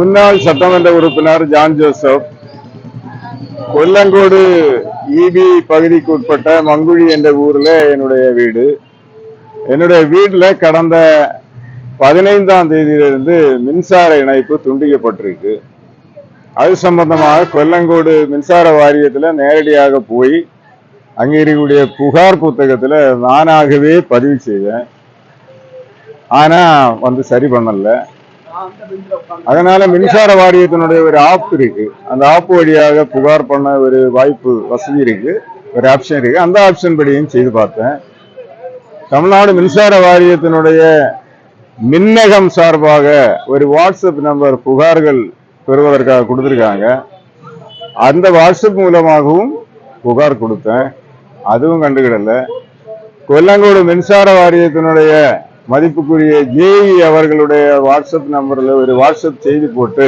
முன்னாள் சட்டமன்ற உறுப்பினர் ஜான் ஜோசப் கொல்லங்கோடு இபி பகுதிக்கு உட்பட்ட மங்குழி என்ற ஊர்ல என்னுடைய வீடு. என்னுடைய வீட்டுல கடந்த 15ஆம் தேதியிலிருந்து மின்சார இணைப்பு துண்டிக்கப்பட்டிருக்கு. அது சம்பந்தமாக கொல்லங்கோடு மின்சார வாரியத்துல நேரடியாக போய் அங்கே இருக்கக்கூடிய புகார் புத்தகத்துல நானாகவே பதிவு செய்தேன். ஆனா சரி பண்ணல. அதனால மின்சார வாரியத்தினுடைய ஒரு ஆப் இருக்கு. அந்த ஆப் வழியாக புகார் பண்ண ஒரு வாய்ப்பு வசதி இருக்கு, ஒரு ஆப்ஷன் இருக்கு. அந்த ஆப்ஷன் படியும் செய்து பார்த்தேன். தமிழ்நாடு மின்சார வாரியத்தினுடைய மின்னகம் சார்பாக ஒரு வாட்ஸ்அப் நம்பர் புகார்கள் பெறுவதற்காக கொடுத்திருக்காங்க. அந்த வாட்ஸ்அப் மூலமாகவும் புகார் கொடுத்தேன், அதுவும் கண்டுகிடல. கொல்லங்கோடு மின்சார வாரியத்தினுடைய மதிப்புக்குரிய ஜேஇ அவர்களுடைய வாட்ஸ்அப் நம்பர்ல ஒரு வாட்ஸ்அப் செய்தி போட்டு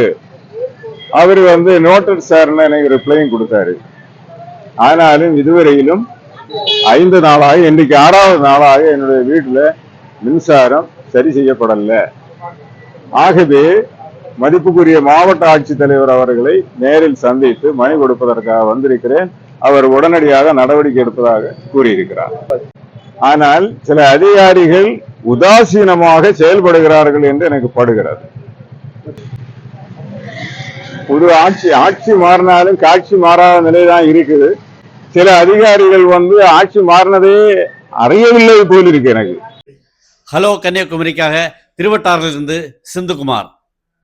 அவர் நோட்டட் சார்னு எனக்கு ரிப்ளையும் கொடுத்தாரு. ஆனாலும் இதுவரையிலும் 5 நாளாக, இன்றைக்கு 6வது நாளாக என்னுடைய வீட்டுல மின்சாரம் சரி செய்யப்படல. ஆகவே மதிப்புக்குரிய மாவட்ட ஆட்சித்தலைவர் அவர்களை நேரில் சந்தித்து மனு கொடுப்பதற்காக வந்திருக்கிறேன். அவர் உடனடியாக நடவடிக்கை எடுப்பதாக கூறியிருக்கிறார். ஆனால் சில அதிகாரிகள் உதாசீனமாக செயல்படுகிறார்கள் என்று எனக்கு படுகிறது. புது ஆட்சி மாறினாலும் காட்சி மாறாத நிலைதான் இருக்குது. சில அதிகாரிகள் ஆட்சி மாறினதே அறியவில்லை போல் இருக்கு எனக்கு. ஹலோ கன்னியாகுமரிக்காக திருவட்டாரிலிருந்து சிந்துகுமார்.